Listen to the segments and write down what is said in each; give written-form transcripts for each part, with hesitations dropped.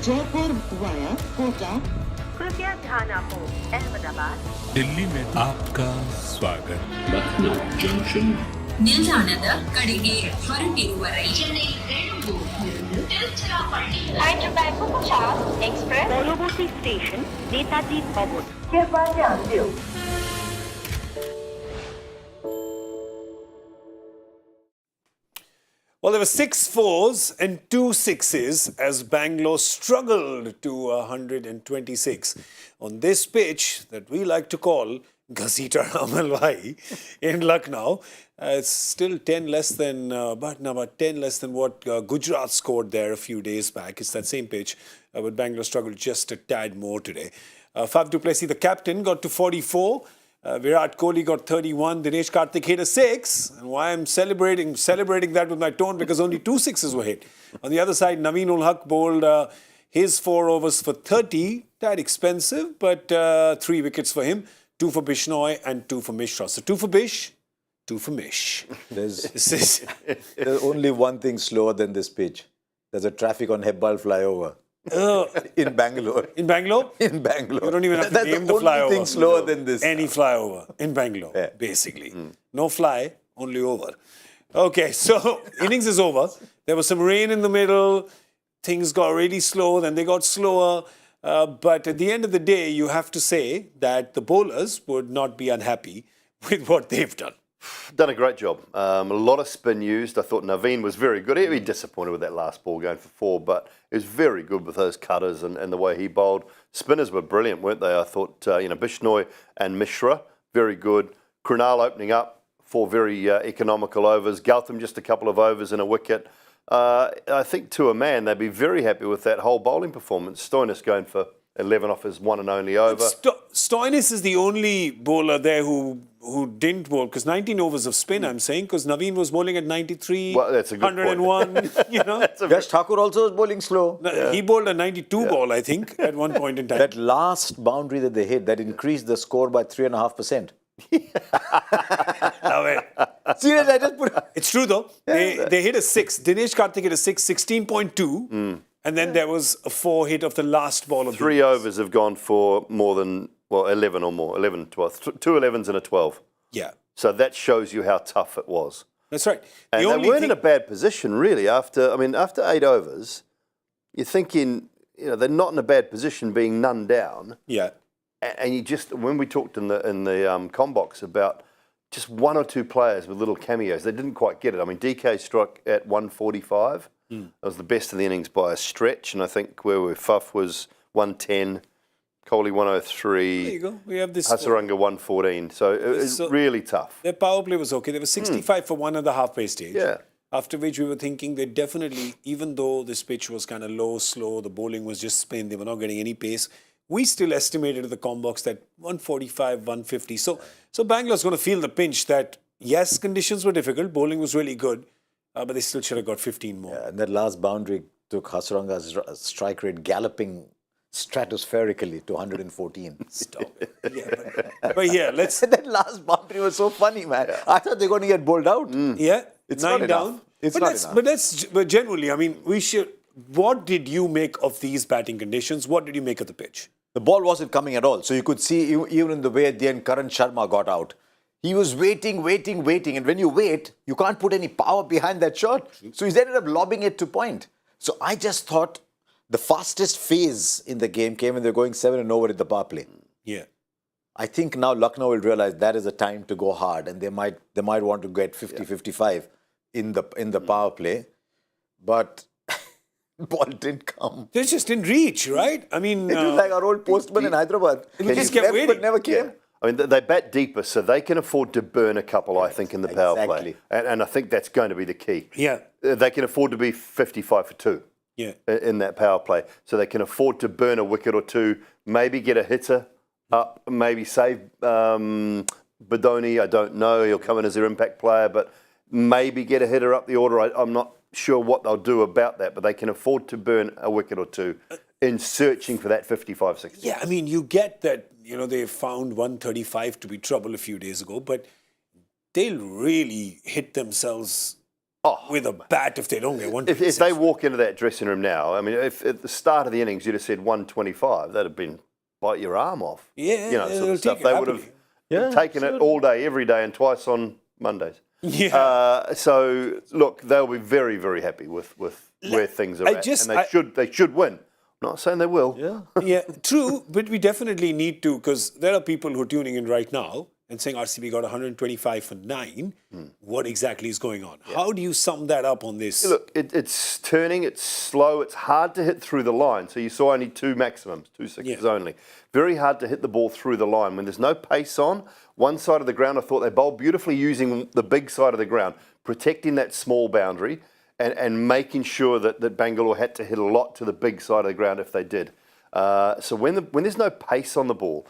Jaipur via Kota. कृपया ध्यान आपको अहमदाबाद दिल्ली में आपका स्वागत. Lucknow Junction. ನಿಲ್ದಾಣದ ಕಡೆಗೆ ಹೊರಟಿರುವ ರೈಲು एक्सप्रेस পরবর্তী স্টেশন নেতাজি ভবন कृपया ध्यान दियो Well, there were 6 fours and 2 sixes as Bangalore struggled to 126 on this pitch that we like to call Ghasita Ramalwai in Lucknow. It's still 10 less than, about 10 less than what Gujarat scored there a few days back. It's that same pitch, but Bangalore struggled just a tad more today. Faf du Plessis, the captain, got to 44. Virat Kohli got 31. Dinesh Karthik hit a 6. And why I'm celebrating that with my tone, because only 2 sixes were hit. On the other side, Naveen ul Haq bowled his 4 overs for 30. Tad expensive, but 3 wickets for him. 2 for Bishnoi and 2 for Mishra. So 2 for Bish, 2 for Mish. There's only one thing slower than this pitch. There's a traffic on Hebbal flyover. In Bangalore. In Bangalore? In Bangalore. You don't even have to That's name the the flyover. only thing slower than this. Any flyover in Bangalore, basically. No fly, only over. Okay, so innings is over. There was some rain in the middle. Things got really slow, then they got slower. But at the end of the day, you have to say that the bowlers would not be unhappy with what they've done. Done a great job. A lot of spin used. I thought Naveen was very good. He'd be disappointed with that last ball going for 4, but he was very good with those cutters and the way he bowled. Spinners were brilliant, weren't they? I thought, Bishnoi and Mishra, very good. Krunal opening up, 4 very economical overs. Gautam just a couple of overs and a wicket. I think to a man, they'd be very happy with that whole bowling performance. Stoinis going for 11 off his one and only over. Stoinis is the only bowler there who didn't bowl, because 19 overs of spin, I'm saying, because Naveen was bowling at 93, Well, that's a good 101, you know. Yash Thakur also was bowling slow. He bowled a 92 ball, I think, at one point in time. That last boundary that they hit, that increased the score by 3.5%. Seriously, I just put... It's true though. They hit a 6. Dinesh Karthik hit a 6, 16.2. And then there was a 4 hit of the last ball of 3 overs have gone for more than, 11 or more. 11, 12. 2 11s and a 12. Yeah. So that shows you how tough it was. That's right. And they weren't in a bad position, really. After 8 overs, you're thinking, they're not in a bad position being none down. Yeah. And you just, when we talked in the Combox about just 1 or 2 players with little cameos, they didn't quite get it. I mean, DK struck at 145. That was the best of the innings by a stretch. And I think where Faf was 110, Kohli 103. There you go. We have this. Hasaranga 114. So it was really tough. Their power play was okay. They were 65 for one at the halfway stage. Yeah. After which we were thinking they definitely, even though this pitch was kind of low, slow, the bowling was just spin, they were not getting any pace. We still estimated at the Combox that 145, 150. So Bangalore's going to feel the pinch that, yes, conditions were difficult, bowling was really good, but they still should have got 15 more. Yeah, and that last boundary took Hasaranga's strike rate galloping stratospherically to 114. Stop it. Yeah, but yeah, let's... That last boundary was so funny, man. Yeah. I thought they were going to get bowled out. Yeah, it's 9 not down. Enough. It's not enough. But generally, I mean, we should... What did you make of these batting conditions? What did you make of the pitch? The ball wasn't coming at all. So you could see, even in the way at the end, Karan Sharma got out. He was waiting. And when you wait, you can't put any power behind that shot. So he's ended up lobbing it to point. So I just thought the fastest phase in the game came when they're going 7 and over at the power play. Yeah. I think now Lucknow will realize that is a time to go hard, and they might want to get 50-55 in the power play. But ball didn't come. They just didn't reach, right? I mean... It was like our old postman in Hyderabad. He just kept waiting. But never came. Yeah. I mean, they bat deeper, so they can afford to burn a couple, I think, in the power play. And I think that's going to be the key. Yeah. They can afford to be 55 for 2 in that power play. So they can afford to burn a wicket or 2, maybe get a hitter up, maybe save Badoni, I don't know. He'll come in as their impact player, but maybe get a hitter up the order. I'm not sure what they'll do about that, but they can afford to burn a wicket or 2 in searching for that 55, 60. Yeah, I mean, you get that, they found 135 to be trouble a few days ago, but they'll really hit themselves with a bat if they don't get 126. If they walk into that dressing room now, I mean, if at the start of the innings you'd have said 125, that'd have been bite your arm off. Yeah, you know, sort they'll of stuff. take it They would have taken it all day, every day, and twice on Mondays. Yeah. So look, they'll be very, very happy with where things are at, and they should win. I'm not saying they will. Yeah, true, but we definitely need to, because there are people who are tuning in right now and saying RCB got 125 for 9. What exactly is going on? How do you sum that up on this? Look, it's turning, it's slow, it's hard to hit through the line. So you saw only 2 maximums, 2 sixes only. Very hard to hit the ball through the line. When there's no pace on, one side of the ground, I thought they bowled beautifully using the big side of the ground, protecting that small boundary and making sure that Bangalore had to hit a lot to the big side of the ground if they did. So when there's no pace on the ball,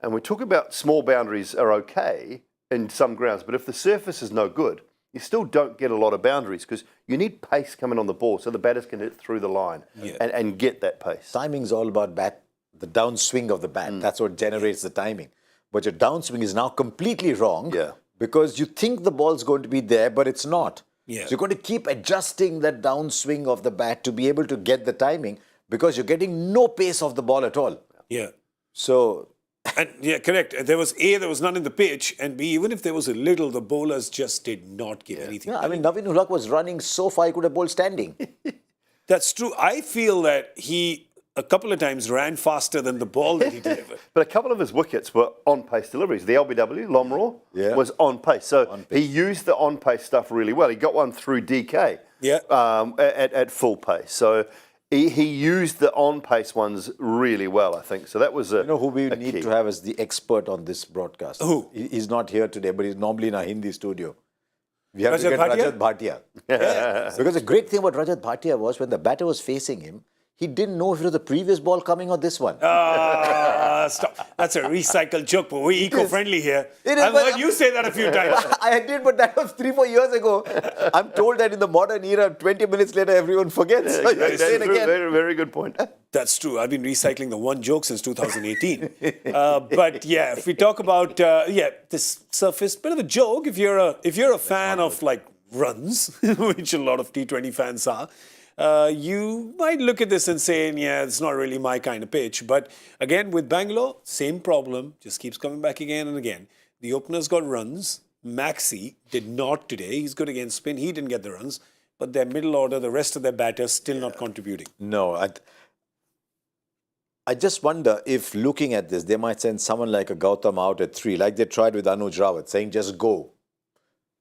and we talk about small boundaries are okay in some grounds, but if the surface is no good, you still don't get a lot of boundaries because you need pace coming on the ball so the batters can hit through the line and get that pace. Timing's all about the downswing of the bat. That's what generates the timing. But your downswing is now completely wrong because you think the ball's going to be there, but it's not. Yeah. So you're going to keep adjusting that downswing of the bat to be able to get the timing because you're getting no pace of the ball at all. Yeah. So... And yeah, correct. There was none in the pitch, and B, even if there was a little, the bowlers just did not give anything. Yeah, I mean, Naveen Ulhaq was running so far he could have bowled standing. That's true. I feel that he, a couple of times, ran faster than the ball that he delivered. But a couple of his wickets were on-pace deliveries. The LBW, Lomraw, was on pace. So he used the on-pace stuff really well. He got one through DK at full pace. So he used the on-pace ones really well, I think. So that was You know who we need key. to have as the expert on this broadcast? Who? He's not here today, but he's normally in our Hindi studio. We have to Rajat get Rajat Bhatia. Because the great thing about Rajat Bhatia was when the batter was facing him, he didn't know if it was the previous ball coming or this one. Stop. That's a recycled joke, but we're eco-friendly here. I've heard you say that a few times. I did, but that was 3-4 years ago. I'm told that in the modern era, 20 minutes later, everyone forgets. So you say it again. Very, very good point. That's true. I've been recycling the one joke since 2018. But yeah, if we talk about this surface, bit of a joke. If you're a fan of like runs, which a lot of T20 fans are, you might look at this and say, yeah, it's not really my kind of pitch. But again, with Bangalore, same problem, just keeps coming back again and again. The openers got runs. Maxi did not today. He's good against spin. He didn't get the runs. But their middle order, the rest of their batters, still not contributing. No, I just wonder if looking at this, they might send someone like a Gautam out at 3, like they tried with Anuj Rawat, saying just go.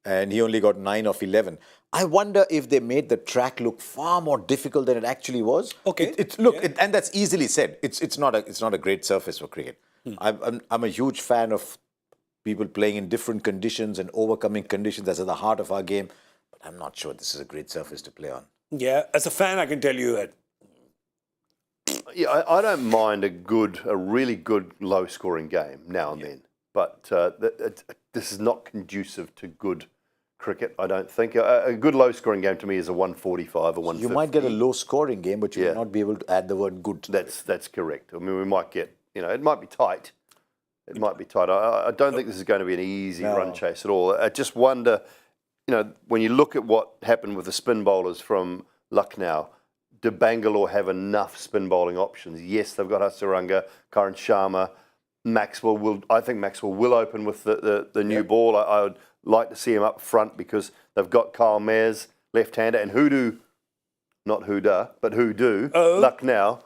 And he only got 9 of 11. I wonder if they made the track look far more difficult than it actually was. Okay. And that's easily said. It's not a great surface for cricket. I'm a huge fan of people playing in different conditions and overcoming conditions. That's at the heart of our game. But I'm not sure this is a great surface to play on. Yeah, as a fan, I can tell you that. Yeah, I don't mind a really good low-scoring game now and then. But this is not conducive to good cricket, I don't think. A good low-scoring game to me is a 145 or 150. You might get a low-scoring game, but you will not be able to add the word good. That's correct. I mean, we might get, it might be tight. It might be tight. I don't think this is going to be an easy run chase at all. I just wonder, when you look at what happened with the spin bowlers from Lucknow, do Bangalore have enough spin bowling options? Yes, they've got Hasaranga, Karan Sharma, I think Maxwell will open with the new ball. I would like to see him up front because they've got Kyle Mayers, left-hander, and not Huda, but Lucknow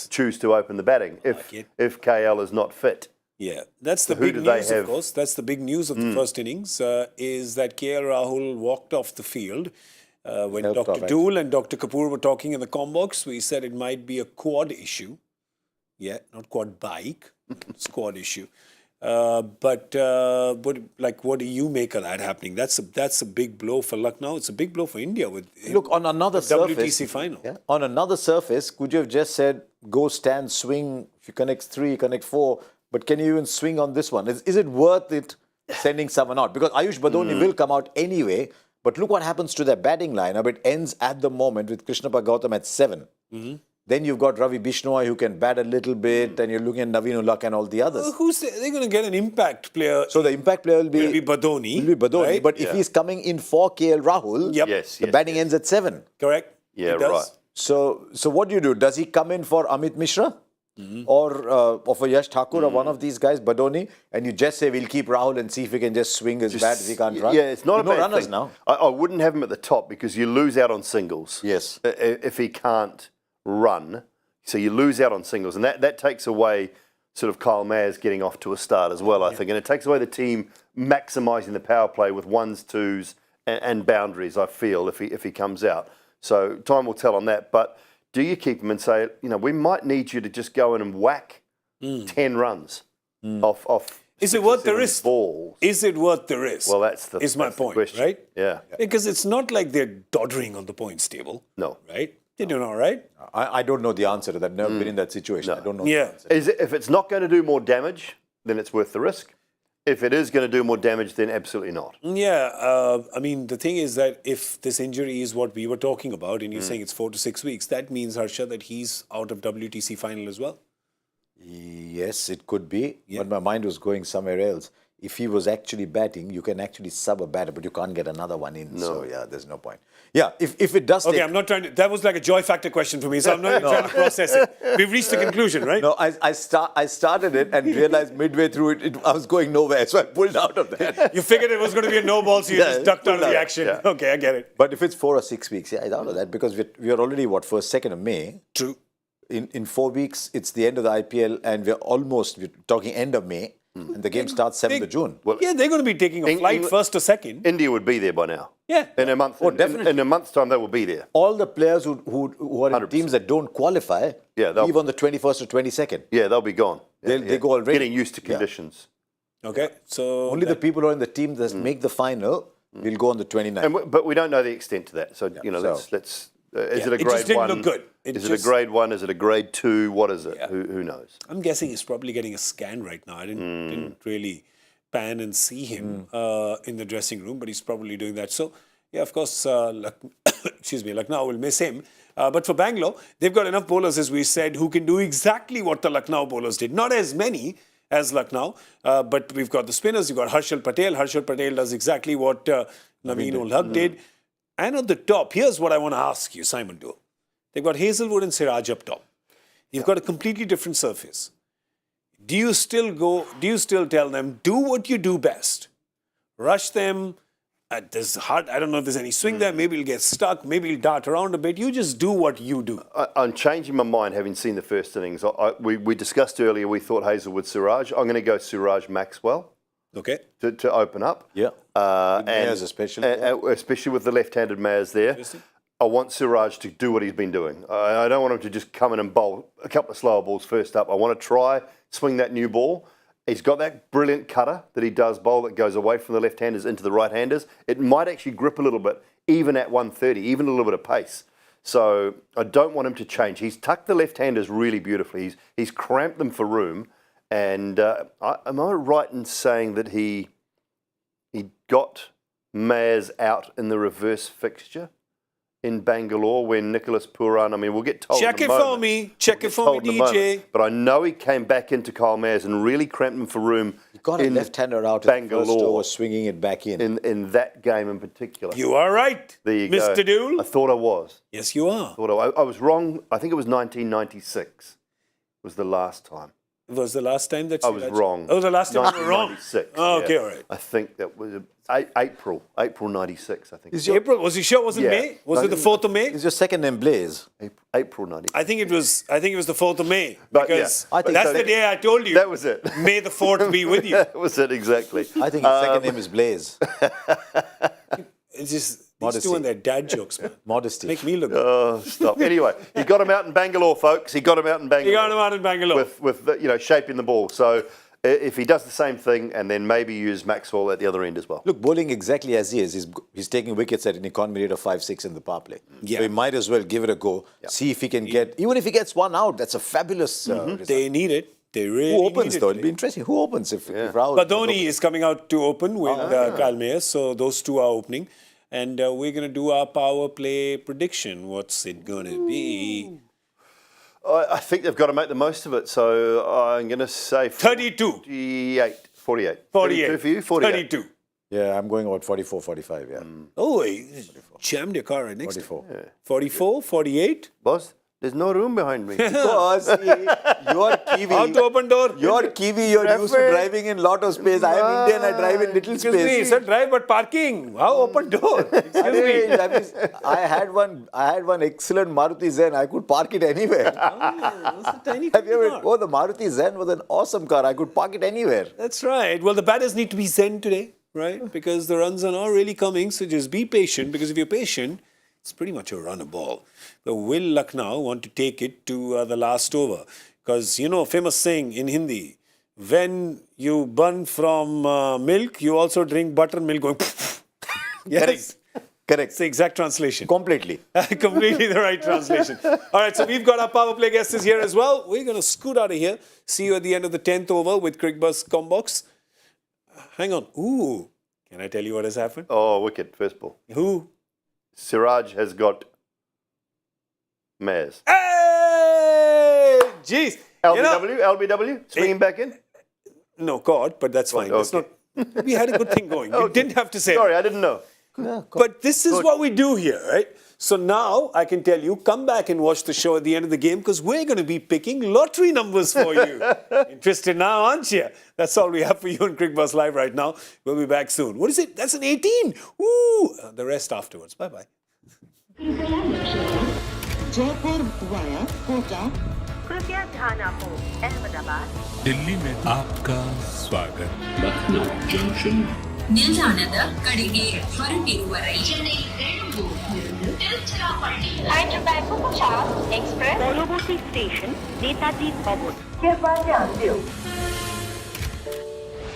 choose to open the batting if KL is not fit. Yeah, that's the big news, of course. That's the big news of the first innings, is that KL Rahul walked off the field. When Dr. Doull and Dr. Kapur were talking in the comm box, we said it might be a quad issue. Yeah, not quad bike, squad issue. But what do you make of that happening? That's a big blow for Lucknow. It's a big blow for India with on another surface, WTC final. Yeah, on another surface, could you have just said go stand, swing? If you connect 3, connect 4, but can you even swing on this one? Is it worth it sending someone out? Because Ayush Badoni will come out anyway. But look what happens to their batting lineup. It ends at the moment with Krishnappa Gautam at 7. Then you've got Ravi Bishnoi who can bat a little bit, and you're looking at Naveen Ullah and all the others. They're going to get an impact player. So the impact player will be Badoni. Will be Badoni. Right? But if he's coming in for KL Rahul, Yes, the batting ends at 7. Correct. Yeah, It does. right. So what do? Does he come in for Amit Mishra? Or for Yash Thakur or one of these guys, Badoni, and you just say we'll keep Rahul and see if he can just swing his bat if he can't run? Yeah, it's not a no bad runners thing. now. I wouldn't have him at the top because you lose out on singles. Yes. If he can't run, so you lose out on singles, and that takes away sort of Kyle Mayers getting off to a start as well, I think, and it takes away the team maximising the power play with ones, twos, and boundaries. I feel if he comes out, so time will tell on that. But do you keep him and say, we might need you to just go in and whack 10 runs off? Is it worth the 7 risk? balls? Is it worth the risk? Well, that's the my that's the point, question. right? Yeah. Because it's not like they're doddering on the points table. No. Right? They're doing all right. I don't know the answer to that. Never been in that situation. I don't know. Yeah. The answer. If it's not going to do more damage, then it's worth the risk. If it is going to do more damage, then absolutely not. Yeah. I mean, the thing is that if this injury is what we were talking about, and you're saying it's 4 to 6 weeks, that means, Harsha, that he's out of WTC final as well. Yes, it could be, but my mind was going somewhere else. If he was actually batting, you can actually sub a batter, but you can't get another one in. No. So, yeah, there's no point. Yeah, if it does Okay, I'm not trying to... That was like a joy factor question for me, so I'm not even trying to process it. We've reached a conclusion, right? No, I started it and realized midway through it, I was going nowhere, so I pulled out of that. You figured it was going to be a no ball, so you just ducked out of the action. Yeah. Okay, I get it. But if it's 4 or 6 weeks, yeah, it's out of that because we are already, 2nd of May. True. In 4 weeks, it's the end of the IPL and we're talking end of May and the game starts 7th of June. Well, Yeah, they're going to be taking a flight first or second. India would be there by now. Yeah. In a month. Oh, definitely. In a month's time, they will be there. All the players who are in 100%. teams that don't qualify leave on the 21st or 22nd. Yeah, they'll be gone. They go already. Getting used to conditions. Okay, so... Only the people who are in the team that make the final will go on the 29th. But we don't know the extent to that. So, let's is it a it grade just didn't 1? look good. Is it a grade 1? Is it a grade 2? What is it? Yeah. Who knows? I'm guessing he's probably getting a scan right now. I didn't really pan and see him in the dressing room, but he's probably doing that. So, yeah, of course, Lucknow will miss him. But for Bangalore, they've got enough bowlers, as we said, who can do exactly what the Lucknow bowlers did. Not as many as Lucknow, but we've got the spinners. You've got Harshal Patel. Harshal Patel does exactly what Naveen ul Haq did. And at the top, here's what I want to ask you, Simon Doull. They've got Hazelwood and Siraj up top. You've got a completely different surface. Do you still tell them, do what you do best? Rush them. I don't know if there's any swing there. Maybe he'll get stuck. Maybe he'll dart around a bit. You just do what you do. I'm changing my mind having seen the first innings. We discussed earlier, we thought Hazelwood, Siraj. I'm going to go Siraj Maxwell. Okay. To open up. Yeah. Mayers especially. Especially with the left-handed Mayers there. I want Siraj to do what he's been doing. I don't want him to just come in and bowl a couple of slower balls first up. I want to try, swing that new ball. He's got that brilliant cutter that he does bowl that goes away from the left-handers into the right-handers. It might actually grip a little bit, even at 130, even a little bit of pace. So I don't want him to change. He's tucked the left-handers really beautifully. He's cramped them for room. And am I right in saying that he got Mayers out in the reverse fixture in Bangalore when Nicholas Puran, I mean, we'll get told Check in it a for moment. me. Check it for me, Told in a DJ. moment. But I know he came back into Kyle Mayers and really cramped him for room. He got a left-hander out Bangalore, in the first over, swinging it back in. In that game in particular. You are right, There you Mr. go. Doull. I thought I was. Yes, you are. I was wrong. I think it was 1996 was the last time. Was the last time that I was wrong. Oh, the last time you were wrong. 1996. Oh, okay, all right. I think that was April 96, I think. April, was he sure? Was it Yeah. May? Was it the 4th of May? Is your second name Blaze? April 96. I think it was the 4th of May. But, Because yeah. I think that's so. the day I told you. That was it. May the 4th be with you. That was it, exactly. I think his second name is Blaze. It's just these Modesty. two and their dad jokes, man. Modesty. Make me look. Oh, stop. Anyway, he got him out in Bangalore, folks. He got him out in Bangalore. You got him out in Bangalore. With shaping the ball. So if he does the same thing and then maybe use Maxwell at the other end as well. Look, bowling exactly as he is. He's taking wickets at an economy rate of 5-6 in the power play. Yeah. So he might as well give it a go. See if he can get, even if he gets one out, that's a fabulous result. They need it. They really Who opens need it though? today. It'll be interesting. Who opens if Rahul... Badoni is coming out to open with Kyle Mayers, so those two are opening. And we're going to do our power play prediction. What's it going to be? I think they've got to make the most of it. So I'm going to say 32. 48. 48. 32 for you? 48. 32. Yeah, I'm going about 44, 45, yeah. Oh, you jammed your car right next to 44. 44, 48. Boss, there's no room behind me. Because you're Kiwi. How to open door? You're Kiwi, you're used to driving in lot of space. I am Indian, I drive in little Excuse me, space. sir, drive but parking. How open door? Excuse me. That means I had one excellent Maruti Zen. I could park it anywhere. That's a tiny Have you ever? car. Oh, the Maruti Zen was an awesome car. I could park it anywhere. That's right. Well, the batters need to be zen today, right? Because the runs are not really coming. So just be patient, because if you're patient, it's pretty much a runner ball. But will Lucknow want to take it to the last over? Because, you know, famous saying in Hindi, when you burn from milk, you also drink buttermilk going yes. Correct. It's the exact translation. Completely. Completely the right translation. All right, so we've got our power play guests here as well. We're going to scoot out of here. See you at the end of the 10th over with Cricbuzz Combox. Hang on. Ooh. Can I tell you what has happened? Oh, wicket, first ball. Who? Siraj has got mares. Hey! Jeez. You know, LBW, swinging back in. no, God, but that's fine. That's okay. not, we had a good thing going. You didn't have to say Sorry, it. I didn't know. But this is what we do here, right? So now I can tell you, come back and watch the show at the end of the game, because we're going to be picking lottery numbers for you. Interested now, aren't you? That's all we have for you on Cricbuzz Live right now. We'll be back soon. What is it? That's an 18. Ooh, the rest afterwards. Bye-bye. Jaipur via Kota, कृपया ध्यान आपो अहमदाबाद दिल्ली में आपका स्वागत. Lucknow Junction. ನಿಲ್ದಾಣದ ಕಡೆಗೆ ಹೊರಟಿರುವವರೇ Chennai Tiruchirappalli Hyderabad Express পরবর্তী station Netaji ভবন कृपया ध्यान दो